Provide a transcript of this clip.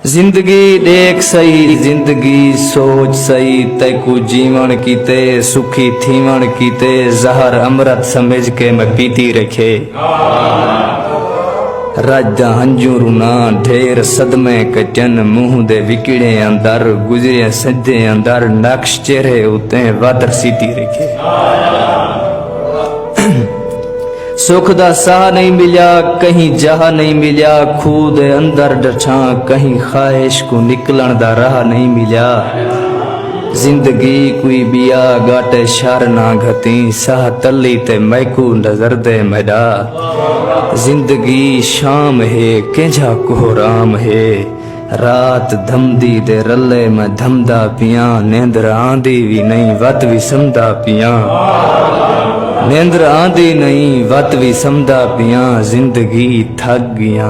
जिंदगी देख सही जिंदगी सोच सही तैकू जीवन कीते सुखी थीवन कीते जहर अमृत समझ के मैं पीती रखे राजा हंजू रूना ढेर सदमे कचन मुंह दे विकड़े अंदर गुजरे सज्जे अंदर नक्श चेहरे उते वादर सीती रखे सुख दा साह नहीं मिला कहीं जहा नहीं मिला खूह दे अंदर डछा कहीं ख्वाहिश को निकलन दा राह नहीं मिला जिंदगी कोई बिया गाटे शार ना घती साह तली ते मैकू नजर दे मैडा जिंदगी शाम है केंझा कोहराम है रात धमदी दे रले में धमदा पिया नींदर आंदी भी नहीं वत भी समदा पिया नींदर आंदी नहीं वत भी समदा पिया जिंदगी थक गया